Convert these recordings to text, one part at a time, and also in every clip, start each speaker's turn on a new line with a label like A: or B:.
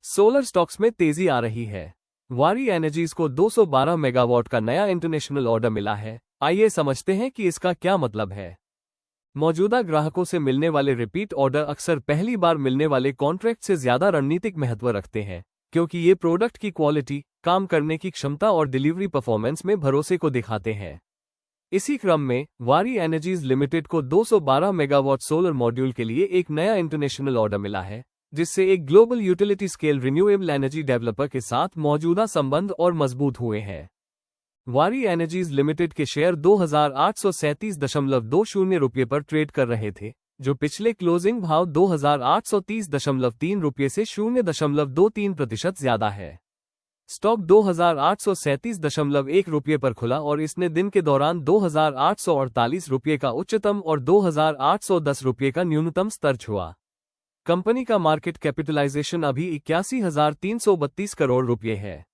A: Solar stocks में तेजी आ रही है। वारी एनर्जीज को 212 मेगावाट का नया इंटरनेशनल ऑर्डर मिला है। आइए समझते हैं कि इसका क्या मतलब है। मौजूदा ग्राहकों से मिलने वाले रिपीट ऑर्डर अक्सर पहली बार मिलने वाले कॉन्ट्रैक्ट से ज्यादा रणनीतिक महत्व रखते हैं, क्योंकि ये प्रोडक्ट की क्वालिटी, काम करने की क्षमता और डिलीवरी परफॉर्मेंस में भरोसे को दिखाते हैं। इसी क्रम में वारी एनर्जीज लिमिटेड को 212 मेगावाट सोलर मॉड्यूल के लिए एक नया इंटरनेशनल ऑर्डर मिला है, जिससे एक global utility scale renewable energy developer के साथ मौजूदा संबंध और मजबूत हुए हैं। वारी एनर्जीज लिमिटेड के शेयर 2837.20 रुपये पर ट्रेड कर रहे थे, जो पिछले क्लोजिंग भाव 2830.3 रुपये से 0.23% ज्यादा है। स्टॉक 2837.1 रुपये पर खुला और इसने दिन के दौरान 2848 रुपये का उच्चतम और 2810 रुपये का न्यूनतम स्तर छुआ। कंपनी का मार्केट कैपिटलाइजेशन अभी 81,332 करोड़ रुपये है।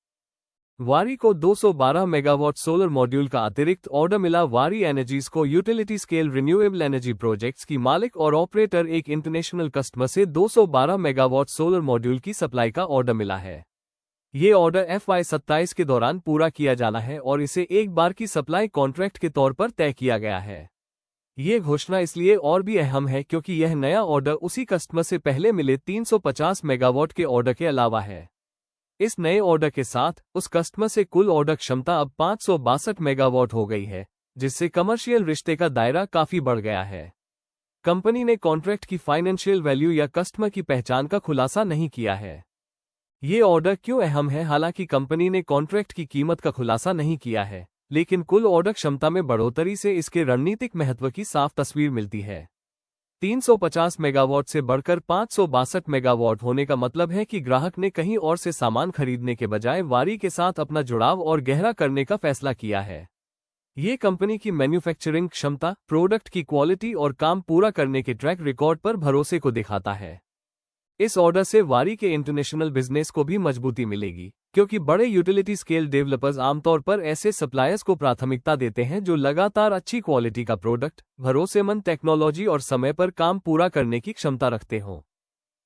A: वारी को 212 मेगावाट सोलर मॉड्यूल का अतिरिक्त ऑर्डर मिला। वारी एनर्जीज को utility scale renewable energy projects की मालिक और ऑपरेटर एक इंटरनेशनल कस्टमर से 212 मेगावाट सोलर मॉड्यूल की सप्लाई का ऑर्डर मिला है। ये ऑर्डर FY27 के दौरान पूरा किया जाना है और इसे एक बार की सप्लाई कॉन्ट्रैक्ट के तौर पर तय किया गया है। ये घोषणा इसलिए और भी अहम है क्योंकि यह नया ऑर्डर उसी कस्टमर से पहले मिले 350 मेगावाट के ऑर्डर के अलावा है। इस नए ऑर्डर के साथ उस कस्टमर से कुल ऑर्डर क्षमता अब 562 मेगावाट हो गई है, जिससे कमर्शियल रिश्ते का दायरा काफी बढ़ गया है। कंपनी ने कॉन्ट्रैक्ट की फाइनेंशियल वैल्यू या कस्टमर की पहचान का खुलासा नहीं किया है। ये ऑर्डर क्यों अहम है? हालांकि कंपनी ने कॉन्ट्रैक्ट की कीमत का खुलासा नहीं किया है, लेकिन कुल ऑर्डर क्षमता में बढ़ोतरी से इसके रणनीतिक महत्व की साफ तस्वीर मिलती है। 350 मेगावाट से बढ़कर 562 मेगावाट होने का मतलब है कि ग्राहक ने कहीं और से सामान खरीदने के बजाय वारी के साथ अपना जुड़ाव और गहरा करने का फैसला किया है। ये कंपनी की मैन्युफैक्चरिंग क्षमता, प्रोडक्ट की क्वालिटी और काम पूरा करने के ट्रैक रिकॉर्ड पर भरोसे को दिखाता है। इस ऑर्डर से वारी के इंटरनेशनल बिजनेस को भी मजबूती मिलेगी, क्योंकि बड़े यूटिलिटी स्केल डेवलपर्स आमतौर पर ऐसे सप्लायर्स को प्राथमिकता देते हैं जो लगातार अच्छी क्वालिटी का प्रोडक्ट, भरोसेमंद टेक्नोलॉजी और समय पर काम पूरा करने की क्षमता रखते हों।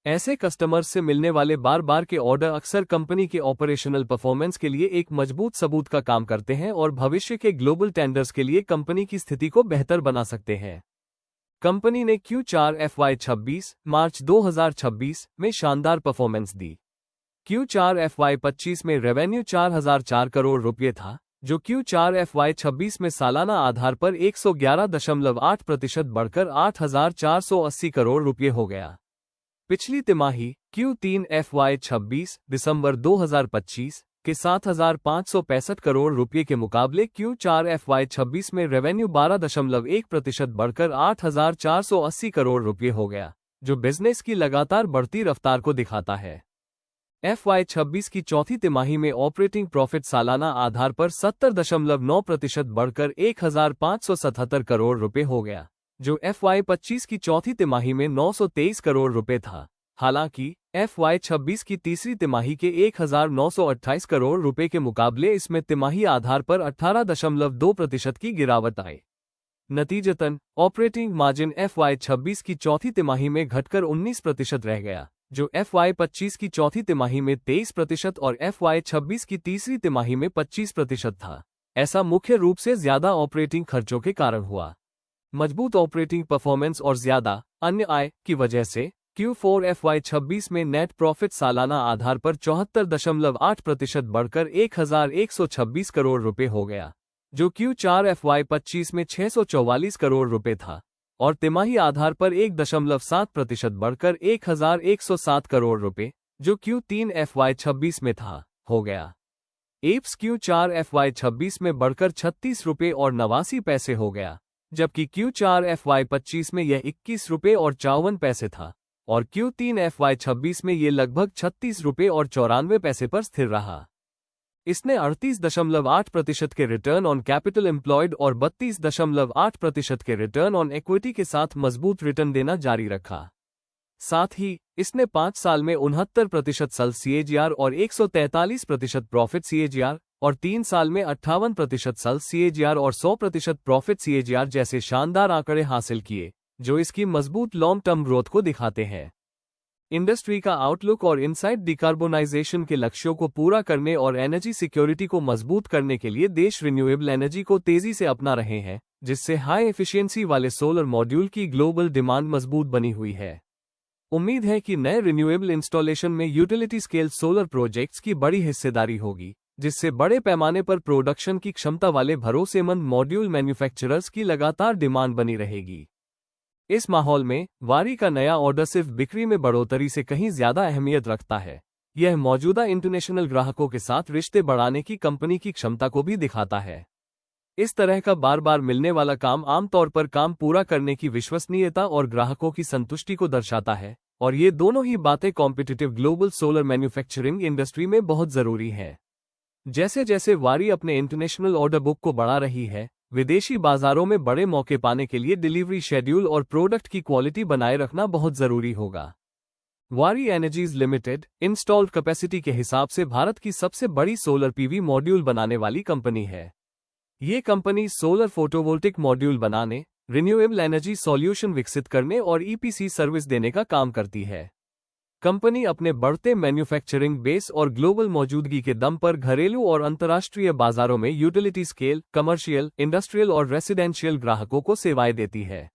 A: ऐसे कस्टमर्स से मिलने वाले बार बार के ऑर्डर अक्सर कंपनी के ऑपरेशनल परफॉर्मेंस के लिए एक मजबूत सबूत का काम करते हैं और भविष्य के ग्लोबल टेंडर्स के लिए कंपनी की स्थिति को बेहतर बना सकते हैं। कंपनी ने Q4 FY26 मार्च 2026 में शानदार परफॉर्मेंस दी। Q4 FY25 में रेवेन्यू 4004 करोड़ रुपये था, जो Q4 FY26 में सालाना आधार पर 111.8% बढ़कर 8480 करोड़ रुपये हो गया। पिछली तिमाही Q3 FY26 दिसंबर 2025 के 7565 करोड़ रुपये के मुकाबले Q4 FY26 में रेवेन्यू 12.1% बढ़कर 8480 करोड़ रुपये हो गया, जो बिजनेस की लगातार बढ़ती रफ्तार को दिखाता है। FY26 की चौथी तिमाही में ऑपरेटिंग प्रॉफिट सालाना आधार पर 70.9% बढ़कर 1577 करोड़ रुपये हो गया, जो FY25 की चौथी तिमाही में 923 करोड़ रुपये था। हालांकि FY26 की तीसरी तिमाही के 1928 करोड़ रुपए के मुकाबले इसमें तिमाही आधार पर 18.2% की गिरावट आई। नतीजतन ऑपरेटिंग मार्जिन FY26 की चौथी तिमाही में घटकर 19% रह गया, जो FY25 की चौथी तिमाही में 23% और FY26 की तीसरी तिमाही में 25% था। ऐसा मुख्य रूप से ज्यादा ऑपरेटिंग खर्चों के कारण हुआ। मजबूत ऑपरेटिंग परफॉर्मेंस और ज्यादा अन्य आय की वजह से Q4 FY26 में नेट प्रॉफिट सालाना आधार पर 74.8% बढ़कर 1126 करोड़ रुपए हो गया, जो Q4 FY25 में 644 करोड़ रुपए था, और तिमाही आधार पर 1.7% बढ़कर 1107 करोड़ रुपए, जो Q3 FY26 में था, हो गया। एप्स Q4 FY26 में बढ़कर 36 रुपए और 89 पैसे हो गया, जबकि Q4 FY25 में यह 21 रुपए और 54 पैसे था, और Q3 FY26 में ये लगभग 36 रुपए और 94 पैसे पर स्थिर रहा। इसने 38.8% के रिटर्न ऑन कैपिटल एम्प्लॉयड और 32.8% के रिटर्न ऑन इक्विटी के साथ मजबूत रिटर्न देना जारी रखा। साथ ही इसने 5 साल में 69% सेल्स CAGR और 143% प्रॉफिट CAGR और 3 साल में 58% सेल्स CAGR और 100% प्रॉफिट CAGR जैसे शानदार आंकड़े हासिल किए, जो इसकी मजबूत लॉन्ग टर्म ग्रोथ को दिखाते हैं। इंडस्ट्री का आउटलुक और इनसाइट डिकार्बोनाइजेशन के लक्ष्यों को पूरा करने और एनर्जी सिक्योरिटी को मजबूत करने के लिए देश रिन्यूएबल एनर्जी को तेजी से अपना रहे हैं, जिससे हाई एफिशिएंसी वाले सोलर मॉड्यूल की ग्लोबल डिमांड मजबूत बनी हुई है। उम्मीद है कि नए रिन्यूएबल इंस्टॉलेशन में यूटिलिटी स्केल सोलर प्रोजेक्ट्स की बड़ी हिस्सेदारी होगी, जिससे बड़े पैमाने पर प्रोडक्शन की क्षमता वाले भरोसेमंद मॉड्यूल मैन्युफैक्चरर्स की लगातार डिमांड बनी रहेगी। इस माहौल में वारी का नया ऑर्डर सिर्फ बिक्री में बढ़ोतरी से कहीं ज्यादा अहमियत रखता है। यह मौजूदा इंटरनेशनल ग्राहकों के साथ रिश्ते बढ़ाने की कंपनी की क्षमता को भी दिखाता है। इस तरह का बार बार मिलने वाला काम आमतौर पर काम पूरा करने की विश्वसनीयता और ग्राहकों की संतुष्टि को दर्शाता है, और ये दोनों ही बातें competitive global solar manufacturing industry में बहुत जरूरी हैं। जैसे जैसे वारी अपने इंटरनेशनल ऑर्डर बुक को बढ़ा रही है, विदेशी बाजारों में बड़े मौके पाने के लिए डिलीवरी शेड्यूल और प्रोडक्ट की क्वालिटी बनाए रखना बहुत जरूरी होगा। वारी एनर्जीज लिमिटेड इंस्टॉल्ड कैपेसिटी के हिसाब से भारत की सबसे बड़ी सोलर पीवी मॉड्यूल बनाने वाली कंपनी है। ये कंपनी सोलर फोटोवोल्टिक मॉड्यूल बनाने, रिन्यूएबल एनर्जी सॉल्यूशन विकसित करने और ईपीसी सर्विस देने का काम करती है। कंपनी अपने बढ़ते मैन्युफैक्चरिंग बेस और ग्लोबल मौजूदगी के दम पर घरेलू और अंतर्राष्ट्रीय बाजारों में यूटिलिटी स्केल, कमर्शियल, इंडस्ट्रियल और रेसिडेंशियल ग्राहकों को सेवाएं देती है।